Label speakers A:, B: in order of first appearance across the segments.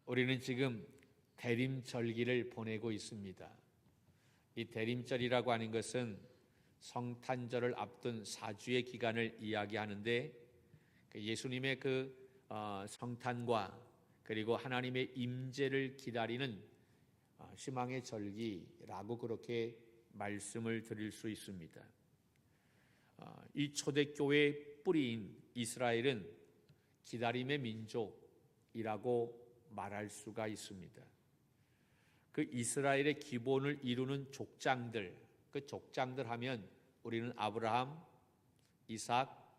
A: 우리는 지금 대림절기를 보내고 있습니다. 이 대림절이라고 하는 것은 성탄절을 앞둔 4주의 기간을 이야기하는데, 예수님의 성탄과 그리고 하나님의 임재를 기다리는 희망의 절기라고 그렇게 말씀을 드릴 수 있습니다. 이 초대교회의 뿌리인 이스라엘은 기다림의 민족이라고 말할 수가 있습니다. 그 이스라엘의 기본을 이루는 족장들, 그 족장들 하면 우리는 아브라함, 이삭,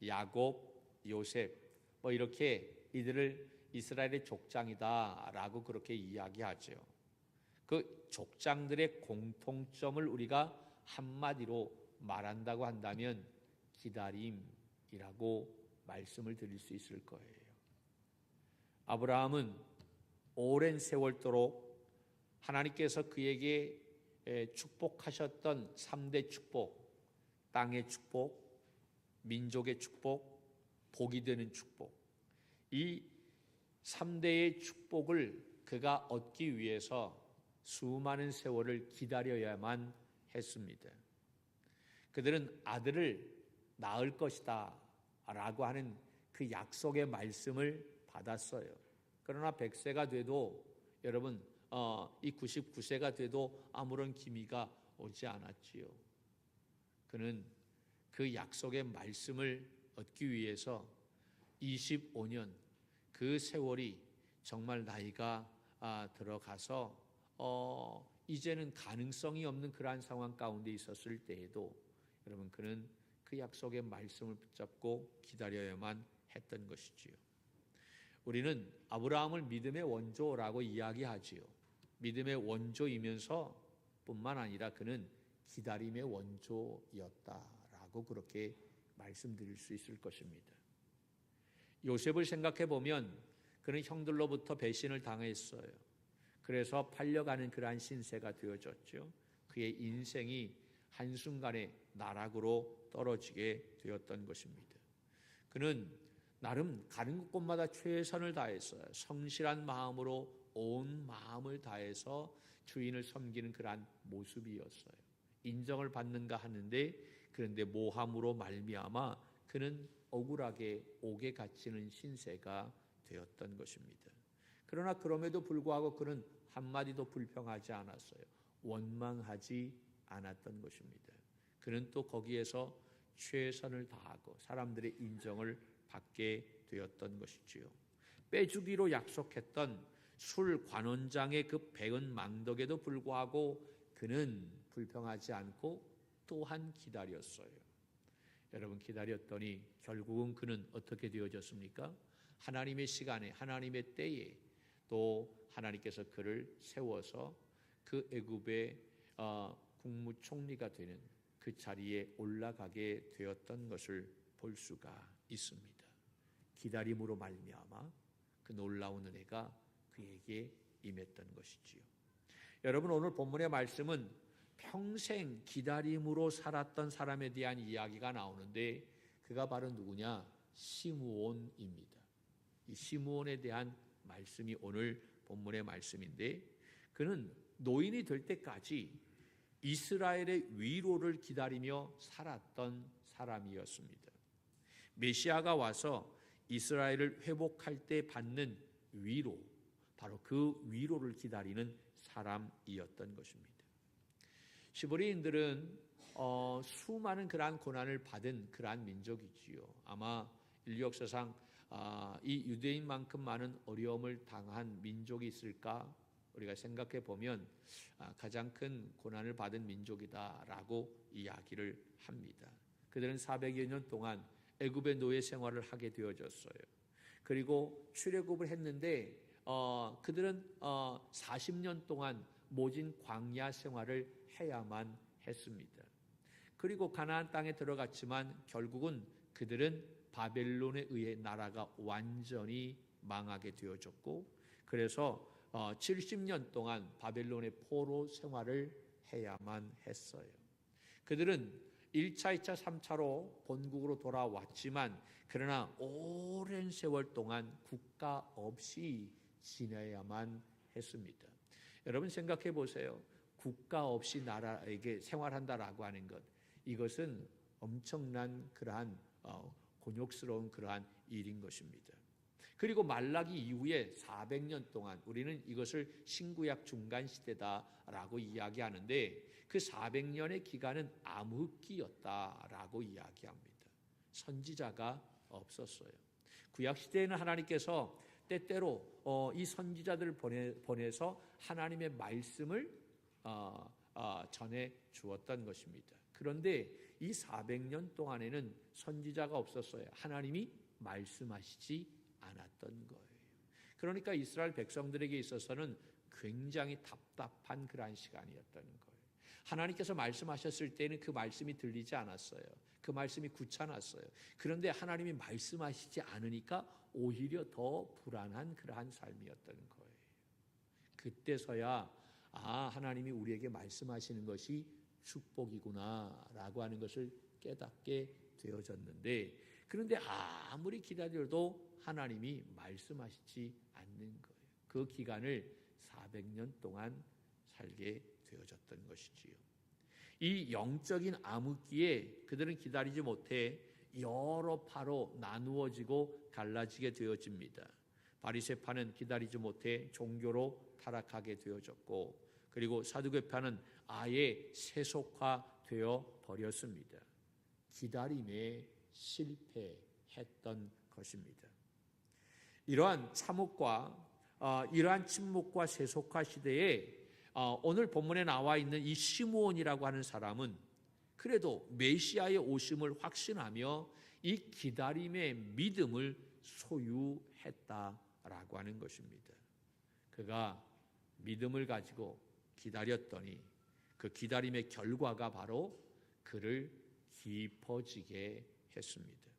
A: 야곱, 요셉 이렇게 이들을 이스라엘의 족장이다라고 그렇게 이야기하죠. 그 족장들의 공통점을 우리가 한마디로 말한다고 한다면 기다림이라고 말씀을 드릴 수 있을 거예요. 아브라함은 오랜 세월도록 하나님께서 그에게 축복하셨던 3대 축복, 땅의 축복, 민족의 축복, 복이 되는 축복, 이 3대의 축복을 그가 얻기 위해서 수많은 세월을 기다려야만 했습니다. 그들은 아들을 낳을 것이다 라고 하는 그 약속의 말씀을 받았어요. 그러나 100세가 돼도 여러분 이 99세가 돼도 아무런 기미가 오지 않았지요. 그는 그 약속의 말씀을 얻기 위해서 25년 그 세월이 정말 나이가 들어가서 이제는 가능성이 없는 그러한 상황 가운데 있었을 때에도 여러분 그는 그 약속의 말씀을 붙잡고 기다려야만 했던 것이지요. 우리는 아브라함을 믿음의 원조라고 이야기하지요. 믿음의 원조이면서 뿐만 아니라 그는 기다림의 원조였다라고 그렇게 말씀드릴 수 있을 것입니다. 요셉을 생각해 보면 그는 형들로부터 배신을 당했어요. 그래서 팔려가는 그러한 신세가 되어졌죠. 그의 인생이 한순간에 나락으로 떨어지게 되었던 것입니다. 그는 나름 가는 곳마다 최선을 다했어요. 성실한 마음으로 온 마음을 다해서 주인을 섬기는 그러한 모습이었어요. 인정을 받는가 하는데 그런데 모함으로 말미암아 그는 억울하게 옥에 갇히는 신세가 되었던 것입니다. 그러나 그럼에도 불구하고 그는 한마디도 불평하지 않았어요. 원망하지 않았던 것입니다. 그는 또 거기에서 최선을 다하고 사람들의 인정을 받게 되었던 것이지요. 빼주기로 약속했던 술 관원장의 그 배은 망덕에도 불구하고 그는 불평하지 않고 또한 기다렸어요. 여러분 기다렸더니 결국은 그는 어떻게 되어졌습니까? 하나님의 시간에 하나님의 때에 또 하나님께서 그를 세워서 그 애굽의 국무총리가 되는 그 자리에 올라가게 되었던 것을 볼 수가 있습니다. 기다림으로 말미암아 그 놀라운 은혜가 그에게 임했던 것이지요. 여러분 오늘 본문의 말씀은 평생 기다림으로 살았던 사람에 대한 이야기가 나오는데 그가 바로 누구냐? 시므온입니다. 이 시므온에 대한 말씀이 오늘 본문의 말씀인데 그는 노인이 될 때까지 이스라엘의 위로를 기다리며 살았던 사람이었습니다. 메시아가 와서 이스라엘을 회복할 때 받는 위로, 바로 그 위로를 기다리는 사람이었던 것입니다. 시브리인들은 수많은 그러한 고난을 받은 그러한 민족이지요. 아마 인류 역사상 이 유대인만큼 많은 어려움을 당한 민족이 있을까? 우리가 생각해 보면 가장 큰 고난을 받은 민족이다라고 이야기를 합니다. 그들은 400여 년 동안 애굽의 노예 생활을 하게 되어졌어요. 그리고 출애굽을 했는데 그들은 40년 동안 모진 광야 생활을 해야만 했습니다. 그리고 가나안 땅에 들어갔지만 결국은 그들은 바벨론에 의해 나라가 완전히 망하게 되어졌고 그래서 70년 동안 바벨론의 포로 생활을 해야만 했어요. 그들은 1차, 2차, 3차로 본국으로 돌아왔지만 그러나 오랜 세월 동안 국가 없이 지내야만 했습니다. 여러분 생각해 보세요. 국가 없이 나라에게 생활한다라고 하는 것, 이것은 엄청난 그러한 곤욕스러운 그러한 일인 것입니다. 그리고 말라기 이후에 400년 동안 우리는 이것을 신구약 중간 시대다라고 이야기하는데 그 400년의 기간은 암흑기였다라고 이야기합니다. 선지자가 없었어요. 구약 시대에는 하나님께서 때때로 이 선지자들을 보내서 하나님의 말씀을 전해 주었던 것입니다. 그런데 이 400년 동안에는 선지자가 없었어요. 하나님이 말씀하시지 않았던 거예요. 그러니까 이스라엘 백성들에게 있어서는 굉장히 답답한 그러한 시간이었던 거예요. 하나님께서 말씀하셨을 때는 그 말씀이 들리지 않았어요. 그 말씀이 귀찮았어요. 그런데 하나님이 말씀하시지 않으니까 오히려 더 불안한 그러한 삶이었던 거예요. 그때서야 하나님이 우리에게 말씀하시는 것이 축복이구나라고 하는 것을 깨닫게 되어졌는데, 그런데 아무리 기다려도 하나님이 말씀하시지 않는 거예요. 그 기간을 400년 동안 살게 되어졌던 것이지요. 이 영적인 암흑기에 그들은 기다리지 못해 여러 파로 나누어지고 갈라지게 되어집니다. 바리새파는 기다리지 못해 종교로 타락하게 되어졌고, 그리고 사두개파는 아예 세속화되어 버렸습니다. 기다림에 실패했던 것입니다. 이러한 참혹과 이러한 침묵과 세속화 시대에 오늘 본문에 나와 있는 이 시므온이라고 하는 사람은 그래도 메시아의 오심을 확신하며 이 기다림의 믿음을 소유했다라고 하는 것입니다. 그가 믿음을 가지고 기다렸더니 그 기다림의 결과가 바로 그를 깊어지게 했습니다.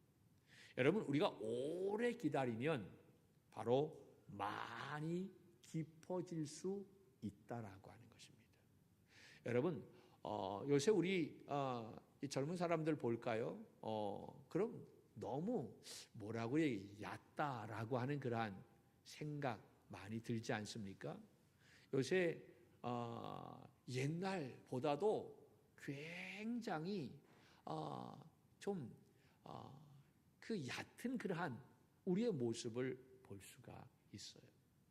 A: 여러분, 우리가 오래 기다리면 바로 많이 깊어질 수 있다라고 하는 것입니다. 여러분, 요새 우리 이 젊은 사람들 볼까요? 그럼 너무 뭐라고 해야 얕다라고 하는 그러한 생각 많이 들지 않습니까? 요새 옛날보다도 굉장히 좀 그 얕은 그러한 우리의 모습을 볼 수가 있어요.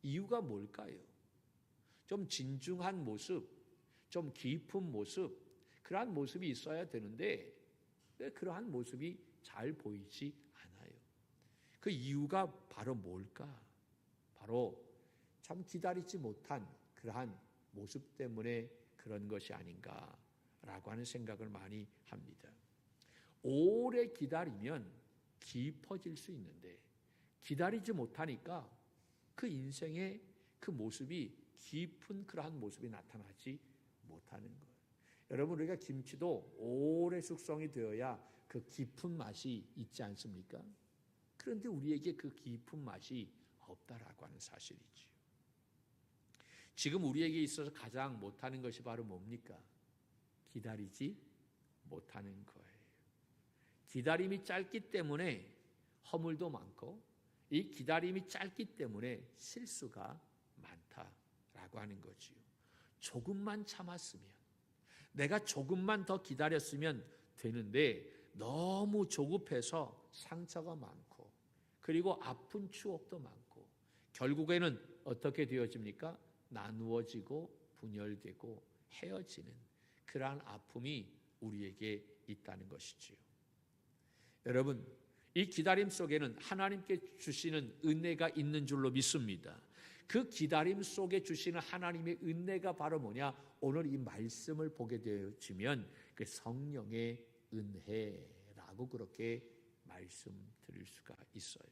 A: 이유가 뭘까요? 좀 진중한 모습, 좀 깊은 모습, 그러한 모습이 있어야 되는데 왜 그러한 모습이 잘 보이지 않아요? 그 이유가 바로 뭘까? 바로 참 기다리지 못한 그러한 모습 때문에 그런 것이 아닌가라고 하는 생각을 많이 합니다. 오래 기다리면 깊어질 수 있는데 기다리지 못하니까 그 인생의 그 모습이 깊은 그러한 모습이 나타나지 못하는 거예요. 여러분, 우리가 김치도 오래 숙성이 되어야 그 깊은 맛이 있지 않습니까? 그런데 우리에게 그 깊은 맛이 없다라고 하는 사실이지요. 지금 우리에게 있어서 가장 못하는 것이 바로 뭡니까? 기다리지 못하는 거예요. 기다림이 짧기 때문에 허물도 많고 이 기다림이 짧기 때문에 실수가 많다라고 하는 거지요. 조금만 참았으면, 내가 조금만 더 기다렸으면 되는데 너무 조급해서 상처가 많고 그리고 아픈 추억도 많고 결국에는 어떻게 되어집니까? 나누어지고 분열되고 헤어지는 그러한 아픔이 우리에게 있다는 것이지요. 여러분, 이 기다림 속에는 하나님께 주시는 은혜가 있는 줄로 믿습니다. 그 기다림 속에 주시는 하나님의 은혜가 바로 뭐냐? 오늘 이 말씀을 보게 되어지면 그 성령의 은혜라고 그렇게 말씀드릴 수가 있어요.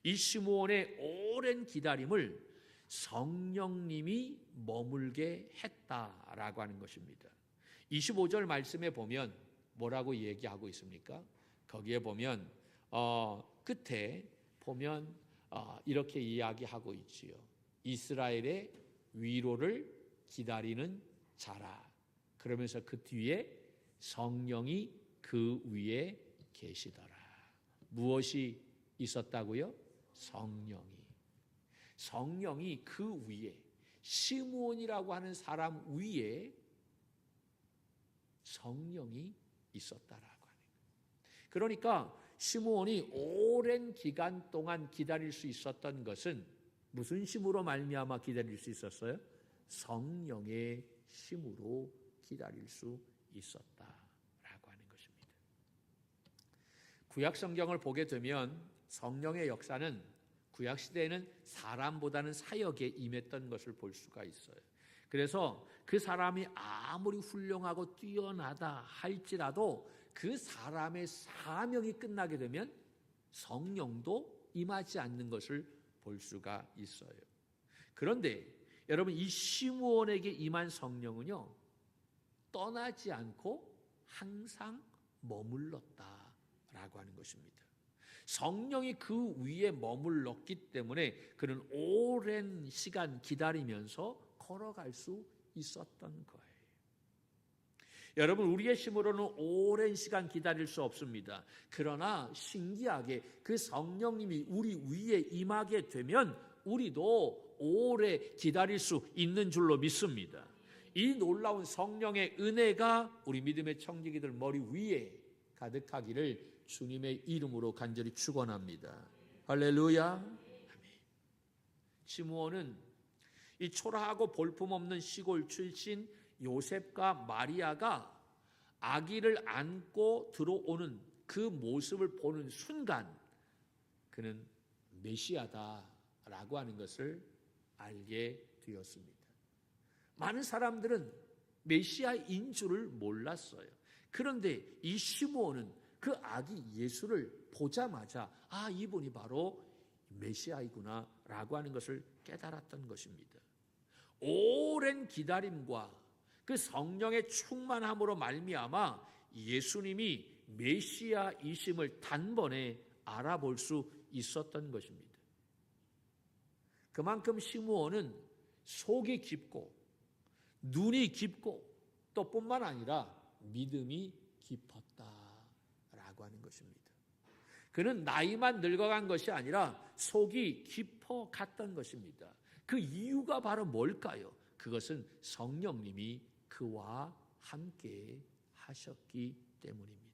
A: 이 시므온의 오랜 기다림을 성령님이 머물게 했다라고 하는 것입니다. 25절 말씀에 보면 뭐라고 얘기하고 있습니까? 거기에 보면 끝에 보면 이렇게 이야기하고 있지요. 이스라엘의 위로를 기다리는 자라. 그러면서 그 뒤에 성령이 그 위에 계시더라. 무엇이 있었다고요? 성령이. 성령이 그 위에 시므온이라고 하는 사람 위에 성령이 있었다라고 하는 거예요. 그러니까 시므온이 오랜 기간 동안 기다릴 수 있었던 것은 무슨 힘으로 말미암아 기다릴 수 있었어요? 성령의 힘으로 기다릴 수 있었다라고 하는 것입니다. 구약 성경을 보게 되면 성령의 역사는 구약 시대에는 사람보다는 사역에 임했던 것을 볼 수가 있어요. 그래서 그 사람이 아무리 훌륭하고 뛰어나다 할지라도 그 사람의 사명이 끝나게 되면 성령도 임하지 않는 것을 볼 수가 있어요. 그런데 여러분, 이 시므온에게 임한 성령은요, 떠나지 않고 항상 머물렀다라고 하는 것입니다. 성령이 그 위에 머물렀기 때문에 그는 오랜 시간 기다리면서 걸어갈 수 있었던 거예요. 여러분, 우리의 힘으로는 오랜 시간 기다릴 수 없습니다. 그러나 신기하게 그 성령님이 우리 위에 임하게 되면 우리도 오래 기다릴 수 있는 줄로 믿습니다. 이 놀라운 성령의 은혜가 우리 믿음의 청지기들 머리 위에 가득하기를 주님의 이름으로 간절히 축원합니다. 할렐루야. 시므온은 이 초라하고 볼품없는 시골 출신 요셉과 마리아가 아기를 안고 들어오는 그 모습을 보는 순간 그는 메시아다라고 하는 것을 알게 되었습니다. 많은 사람들은 메시아인 줄을 몰랐어요. 그런데 이 시므온은 그 아기 예수를 보자마자 이분이 바로 메시아이구나 라고 하는 것을 깨달았던 것입니다. 오랜 기다림과 그 성령의 충만함으로 말미암아 예수님이 메시아이심을 단번에 알아볼 수 있었던 것입니다. 그만큼 시므온은 속이 깊고 눈이 깊고 또 뿐만 아니라 믿음이 깊었다라고 하는 것입니다. 그는 나이만 늙어간 것이 아니라 속이 깊어갔던 것입니다. 그 이유가 바로 뭘까요? 그것은 성령님이 그와 함께 하셨기 때문입니다.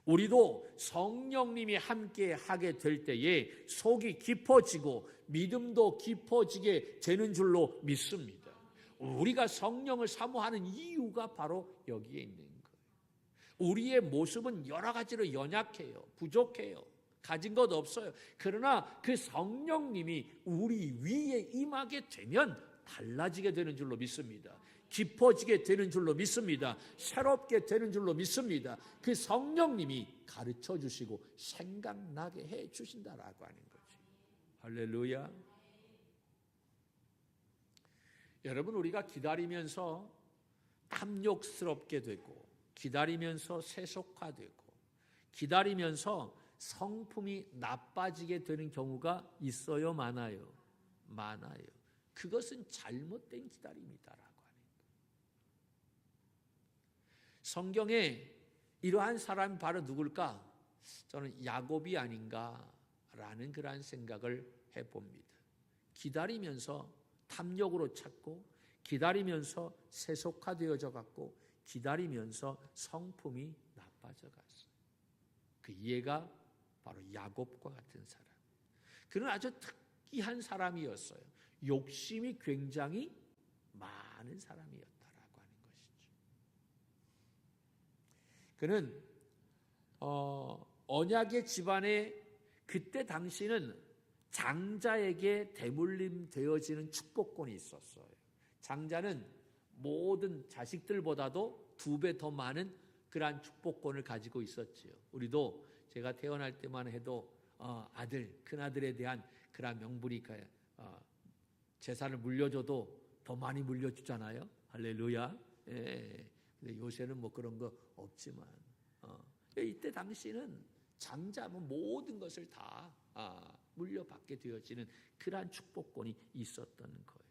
A: 우리도 성령님이 함께 하게 될 때에 속이 깊어지고 믿음도 깊어지게 되는 줄로 믿습니다. 우리가 성령을 사모하는 이유가 바로 여기에 있는 거예요. 우리의 모습은 여러 가지로 연약해요. 부족해요. 가진 것 없어요. 그러나 그 성령님이 우리 위에 임하게 되면 달라지게 되는 줄로 믿습니다. 깊어지게 되는 줄로 믿습니다. 새롭게 되는 줄로 믿습니다. 그 성령님이 가르쳐 주시고 생각나게 해 주신다라고 하는 거지. 할렐루야. 여러분, 우리가 기다리면서 탐욕스럽게 되고 기다리면서 세속화되고 기다리면서 성품이 나빠지게 되는 경우가 있어요, 많아요? 많아요. 그것은 잘못된 기다림이다라고 하는 거예요. 성경에 이러한 사람이 바로 누굴까? 저는 야곱이 아닌가라는 그러한 생각을 해봅니다. 기다리면서 탐욕으로 찾고 기다리면서 세속화되어져 갖고 기다리면서 성품이 나빠져 갔어요. 그 이해가 바로 야곱과 같은 사람. 그는 아주 특이한 사람이었어요. 욕심이 굉장히 많은 사람이었다라고 하는 것이죠. 그는 언약의 집안에 그때 당시는 장자에게 대물림 되어지는 축복권이 있었어요. 장자는 모든 자식들보다도 2배 더 많은 그러한 축복권을 가지고 있었지요. 우리도 제가 태어날 때만 해도 아들, 큰아들에 대한 그러한 명분이 재산을 물려줘도 더 많이 물려주잖아요. 할렐루야. 예. 근데 요새는 뭐 그런 거 없지만 이때 당시는 장자면 모든 것을 다 물려받게 되어지는 그러한 축복권이 있었던 거예요.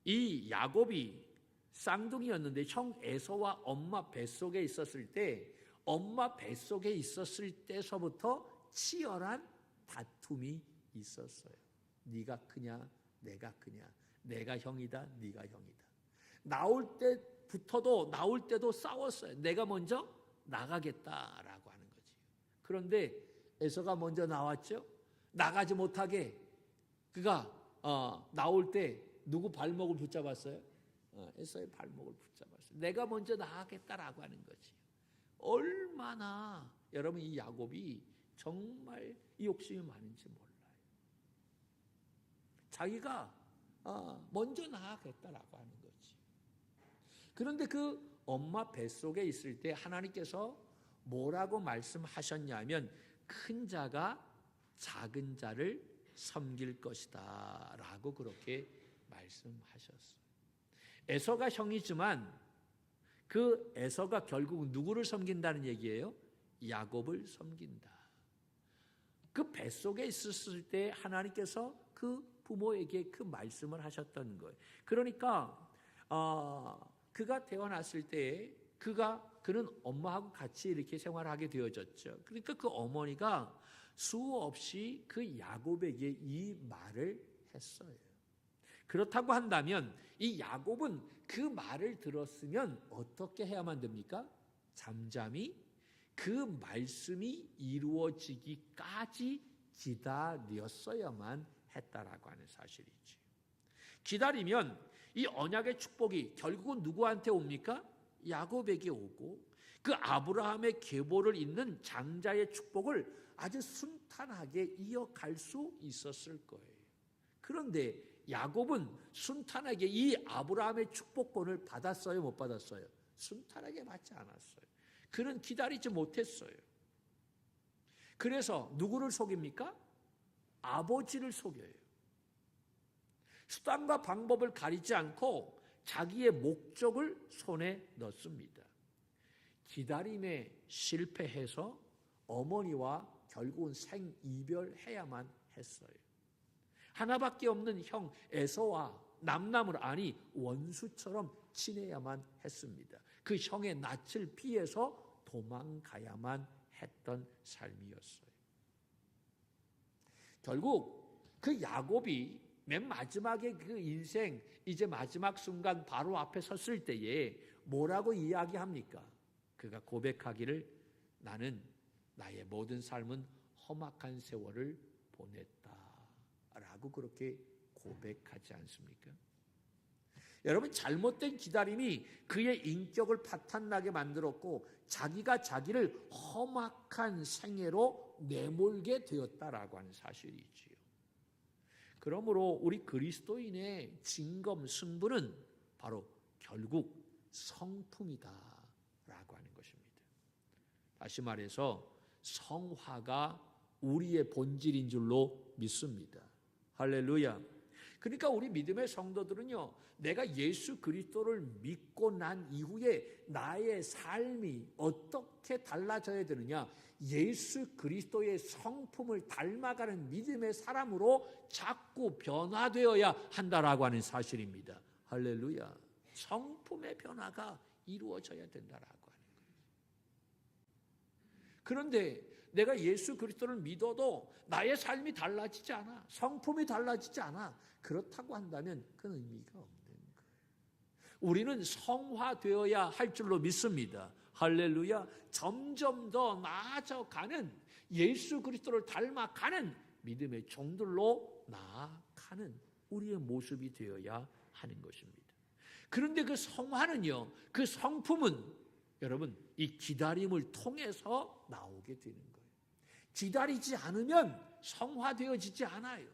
A: 이 야곱이 쌍둥이였는데 형 에서와 엄마 뱃속에 있었을 때 엄마 뱃속에 있었을 때서부터 치열한 다툼이 있었어요. 네가 크냐 내가 크냐, 내가 형이다 네가 형이다. 나올 때도 싸웠어요. 내가 먼저 나가겠다라고 하는 거지. 그런데 에서가 먼저 나왔죠. 나가지 못하게 그가 나올 때 누구 발목을 붙잡았어요? 에서의 발목을 붙잡았어요. 내가 먼저 나가겠다라고 하는 거지. 얼마나 여러분 이 야곱이 정말 이 욕심이 많은지 몰라요. 자기가 먼저 나가겠다라고 하는 거지. 그런데 그 엄마 뱃속에 있을 때 하나님께서 뭐라고 말씀하셨냐면 큰 자가 작은 자를 섬길 것이다 라고 그렇게 말씀하셨어요. 에서가 형이지만 그 에서가 결국 누구를 섬긴다는 얘기예요? 야곱을 섬긴다. 그 뱃속에 있었을 때 하나님께서 그 부모에게 그 말씀을 하셨던 거예요. 그러니까 그가 태어났을 때 그는 엄마하고 같이 이렇게 생활하게 되어졌죠. 그러니까 그 어머니가 수없이 그 야곱에게 이 말을 했어요. 그렇다고 한다면 이 야곱은 그 말을 들었으면 어떻게 해야만 됩니까? 잠잠히 그 말씀이 이루어지기까지 기다렸어야만 했다라고 하는 사실이지. 기다리면 이 언약의 축복이 결국은 누구한테 옵니까? 야곱에게 오고 그 아브라함의 계보를 잇는 장자의 축복을 아주 순탄하게 이어갈 수 있었을 거예요. 그런데 야곱은 순탄하게 이 아브라함의 축복권을 받았어요? 못 받았어요? 순탄하게 받지 않았어요. 그는 기다리지 못했어요. 그래서 누구를 속입니까? 아버지를 속여요. 수단과 방법을 가리지 않고 자기의 목적을 손에 넣습니다. 기다림에 실패해서 어머니와 결국은 생이별해야만 했어요. 하나밖에 없는 형 에서와 남남을 원수처럼 지내야만 했습니다. 그 형의 낯을 피해서 도망가야만 했던 삶이었어요. 결국 그 야곱이 맨 마지막에 그 인생 이제 마지막 순간 바로 앞에 섰을 때에 뭐라고 이야기합니까? 그가 고백하기를 나는 나의 모든 삶은 험악한 세월을 보냈다라고 그렇게 고백하지 않습니까? 여러분, 잘못된 기다림이 그의 인격을 파탄나게 만들었고 자기가 자기를 험악한 생애로 내몰게 되었다라고 하는 사실이지요. 그러므로 우리 그리스도인의 진검 승부는 바로 결국 성품이다라고 하는 것입니다. 다시 말해서 성화가 우리의 본질인 줄로 믿습니다. 할렐루야. 그러니까 우리 믿음의 성도들은요, 내가 예수 그리스도를 믿고 난 이후에 나의 삶이 어떻게 달라져야 되느냐, 예수 그리스도의 성품을 닮아가는 믿음의 사람으로 자꾸 변화되어야 한다라고 하는 사실입니다. 할렐루야. 성품의 변화가 이루어져야 된다라고 하는 거예요. 그런데 내가 예수 그리스도를 믿어도 나의 삶이 달라지지 않아, 성품이 달라지지 않아, 그렇다고 한다면 그건 의미가 없는 거예요. 우리는 성화되어야 할 줄로 믿습니다. 할렐루야. 점점 더 나아져가는, 예수 그리스도를 닮아가는 믿음의 종들로 나아가는 우리의 모습이 되어야 하는 것입니다. 그런데 그 성화는요, 그 성품은 여러분 이 기다림을 통해서 나오게 되는 거예요. 기다리지 않으면 성화되어지지 않아요.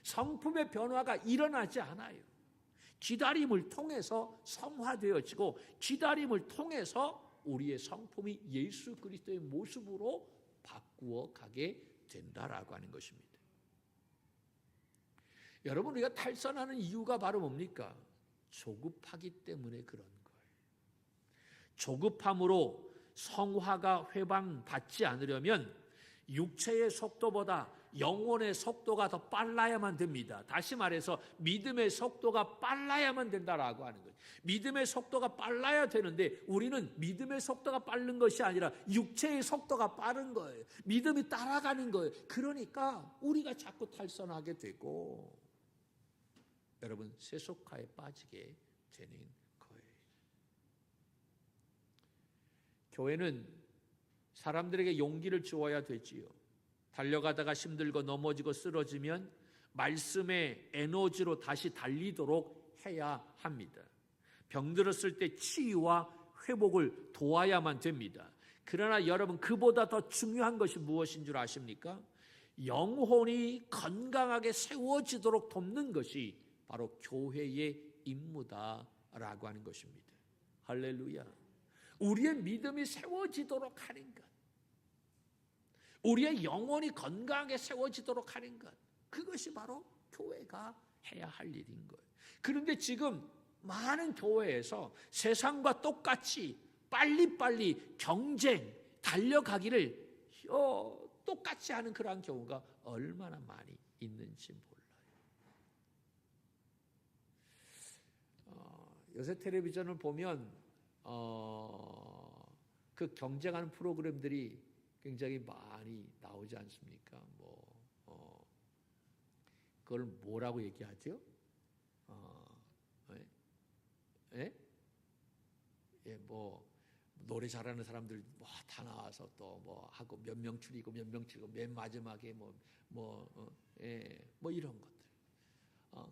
A: 성품의 변화가 일어나지 않아요. 기다림을 통해서 성화되어지고 기다림을 통해서 우리의 성품이 예수 그리스도의 모습으로 바꾸어 가게 된다라고 하는 것입니다. 여러분, 우리가 탈선하는 이유가 바로 뭡니까? 조급하기 때문에 그런 거예요. 조급함으로 성화가 회방받지 않으려면 육체의 속도보다 영혼의 속도가 더 빨라야만 됩니다. 다시 말해서 믿음의 속도가 빨라야만 된다라고 하는 거예요. 믿음의 속도가 빨라야 되는데 우리는 믿음의 속도가 빠른 것이 아니라 육체의 속도가 빠른 거예요. 믿음이 따라가는 거예요. 그러니까 우리가 자꾸 탈선하게 되고 여러분 세속화에 빠지게 되는 거예요. 교회는 사람들에게 용기를 주어야 되지요. 달려가다가 힘들고 넘어지고 쓰러지면 말씀의 에너지로 다시 달리도록 해야 합니다. 병들었을 때 치유와 회복을 도와야만 됩니다. 그러나 여러분 그보다 더 중요한 것이 무엇인 줄 아십니까? 영혼이 건강하게 세워지도록 돕는 것이 바로 교회의 임무다라고 하는 것입니다. 할렐루야. 우리의 믿음이 세워지도록 하는 것, 우리의 영혼이 건강하게 세워지도록 하는 것, 그것이 바로 교회가 해야 할 일인 거예요. 그런데 지금 많은 교회에서 세상과 똑같이 빨리빨리 경쟁, 달려가기를 똑같이 하는 그러한 경우가 얼마나 많이 있는지 몰라요. 요새 텔레비전을 보면 그 경쟁하는 프로그램들이 굉장히 많이 나오지 않습니까? 그걸 뭐라고 얘기하죠? 노래 잘하는 사람들 다 나와서 또 하고 몇 명 줄이고 몇 명 줄이고 맨 마지막에 이런 것들,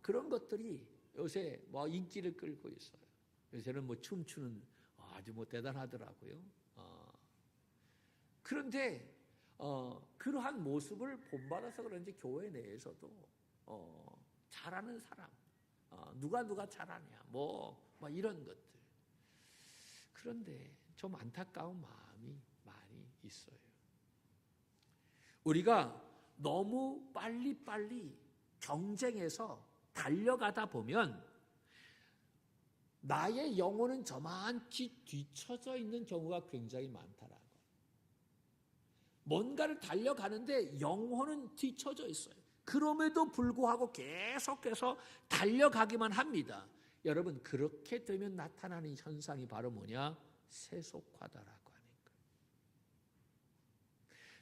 A: 그런 것들이 요새 인기를 끌고 있어요. 요새는 춤추는 아주 대단하더라고요. 그런데 그러한 모습을 본받아서 그런지 교회 내에서도 잘하는 사람, 누가 잘하냐, 이런 것들. 그런데 좀 안타까운 마음이 많이 있어요. 우리가 너무 빨리빨리 경쟁해서 달려가다 보면 나의 영혼은 저만치 뒤처져 있는 경우가 굉장히 많다라고. 뭔가를 달려가는데 영혼은 뒤처져 있어요. 그럼에도 불구하고 계속해서 달려가기만 합니다. 여러분, 그렇게 되면 나타나는 현상이 바로 뭐냐? 세속화다라고 하는 거예요.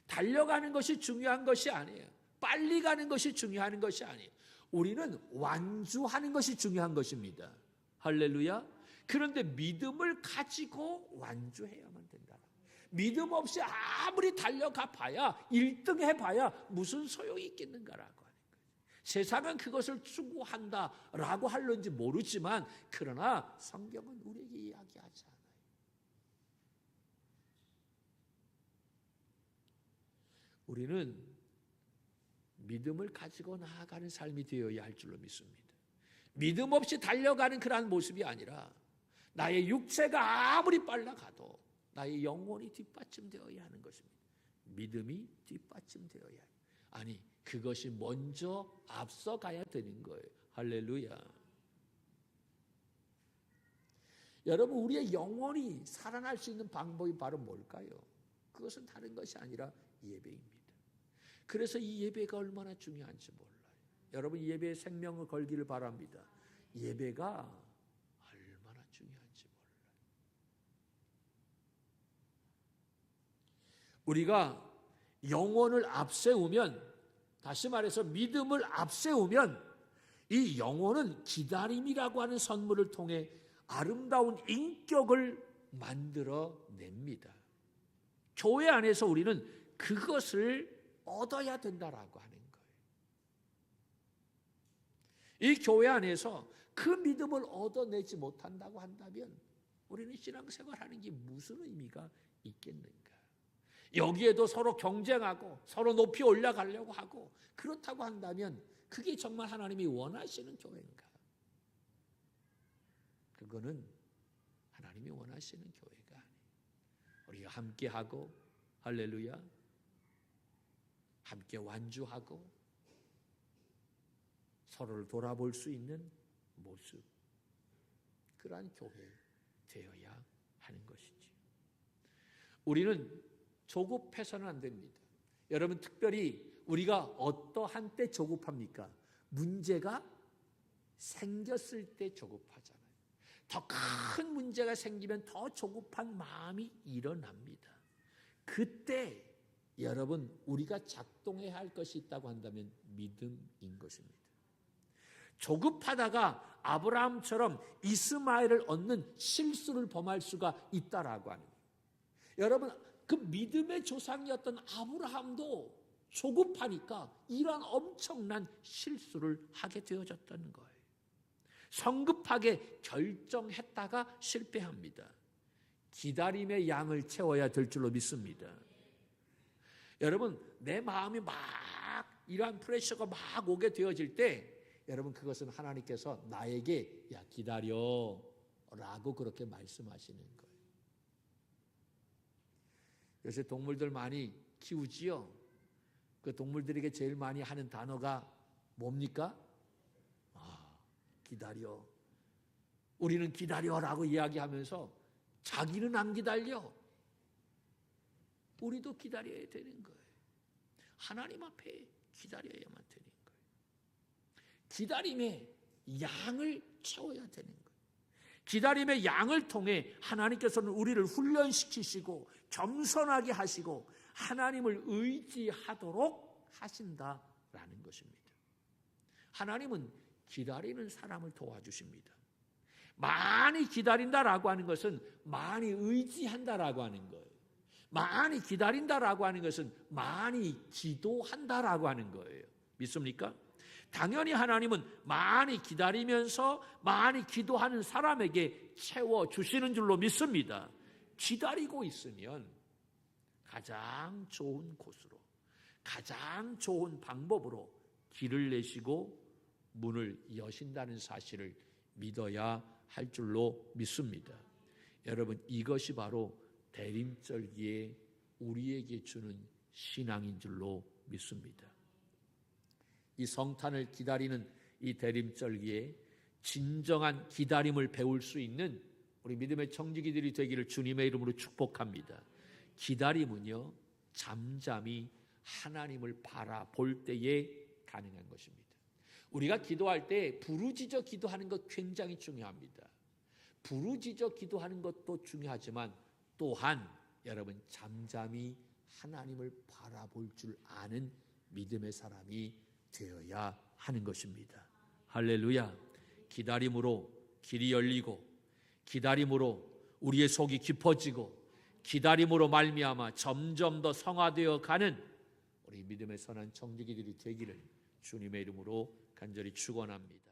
A: 달려가는 것이 중요한 것이 아니에요. 빨리 가는 것이 중요한 것이 아니에요. 우리는 완주하는 것이 중요한 것입니다. 할렐루야. 그런데 믿음을 가지고 완주해야만 된다. 믿음 없이 아무리 달려가 봐야 1등 해봐야 무슨 소용이 있겠는가라고 하는 거예요. 세상은 그것을 추구한다라고 할는지 모르지만 그러나 성경은 우리에게 이야기하지 않아요. 우리는 믿음을 가지고 나아가는 삶이 되어야 할 줄로 믿습니다. 믿음 없이 달려가는 그러한 모습이 아니라 나의 육체가 아무리 빨라가도 나의 영혼이 뒷받침되어야 하는 것입니다. 믿음이 뒷받침되어야 해요. 아니, 그것이 먼저 앞서가야 되는 거예요. 할렐루야. 여러분, 우리의 영혼이 살아날 수 있는 방법이 바로 뭘까요? 그것은 다른 것이 아니라 예배입니다. 그래서 이 예배가 얼마나 중요한지 몰라요. 여러분, 예배에 생명을 걸기를 바랍니다. 예배가 얼마나 중요한지 몰라요. 우리가 영혼을 앞세우면, 다시 말해서 믿음을 앞세우면 이 영혼은 기다림이라고 하는 선물을 통해 아름다운 인격을 만들어냅니다. 교회 안에서 우리는 그것을 얻어야 된다라고 하는 거예요. 이 교회 안에서 그 믿음을 얻어내지 못한다고 한다면 우리는 신앙생활하는 게 무슨 의미가 있겠는가? 여기에도 서로 경쟁하고 서로 높이 올라가려고 하고 그렇다고 한다면 그게 정말 하나님이 원하시는 교회인가? 그거는 하나님이 원하시는 교회가 아니에요. 우리가 함께하고, 할렐루야, 함께 완주하고 서로를 돌아볼 수 있는 모습, 그러한 교회 되어야 하는 것이지. 우리는 조급해서는 안 됩니다. 여러분, 특별히 우리가 어떠한 때 조급합니까? 문제가 생겼을 때 조급하잖아요. 더 큰 문제가 생기면 더 조급한 마음이 일어납니다. 그때 여러분, 우리가 작동해야 할 것이 있다고 한다면 믿음인 것입니다. 조급하다가 아브라함처럼 이스마엘을 얻는 실수를 범할 수가 있다라고 하는 거예요. 여러분, 그 믿음의 조상이었던 아브라함도 조급하니까 이런 엄청난 실수를 하게 되어졌다는 거예요. 성급하게 결정했다가 실패합니다. 기다림의 양을 채워야 될 줄로 믿습니다. 여러분, 내 마음이 막 이러한 프레셔가 막 오게 되어질 때 여러분, 그것은 하나님께서 나에게 야 기다려 라고 그렇게 말씀하시는 거예요. 요새 동물들 많이 키우지요. 그 동물들에게 제일 많이 하는 단어가 뭡니까? 기다려. 우리는 기다려라고 이야기하면서 자기는 안 기다려. 우리도 기다려야 되는 거예요. 하나님 앞에 기다려야만 되는 거예요. 기다림의 양을 채워야 되는 거예요. 기다림의 양을 통해 하나님께서는 우리를 훈련시키시고 겸손하게 하시고 하나님을 의지하도록 하신다라는 것입니다. 하나님은 기다리는 사람을 도와주십니다. 많이 기다린다라고 하는 것은 많이 의지한다라고 하는 거예요. 많이 기다린다라고 하는 것은 많이 기도한다라고 하는 거예요. 믿습니까? 당연히 하나님은 많이 기다리면서 많이 기도하는 사람에게 채워주시는 줄로 믿습니다. 기다리고 있으면 가장 좋은 곳으로, 가장 좋은 방법으로 길을 내시고 문을 여신다는 사실을 믿어야 할 줄로 믿습니다. 여러분, 이것이 바로 대림절기에 우리에게 주는 신앙인 줄로 믿습니다. 이 성탄을 기다리는 이 대림절기에 진정한 기다림을 배울 수 있는 우리 믿음의 청지기들이 되기를 주님의 이름으로 축복합니다. 기다림은요, 잠잠히 하나님을 바라볼 때에 가능한 것입니다. 우리가 기도할 때 부르짖어 기도하는 것 굉장히 중요합니다. 부르짖어 기도하는 것도 중요하지만 또한 여러분 잠잠히 하나님을 바라볼 줄 아는 믿음의 사람이 되어야 하는 것입니다. 할렐루야. 기다림으로 길이 열리고 기다림으로 우리의 속이 깊어지고 기다림으로 말미암아 점점 더 성화되어 가는 우리 믿음의 선한 청지기들이 되기를 주님의 이름으로 간절히 축원합니다.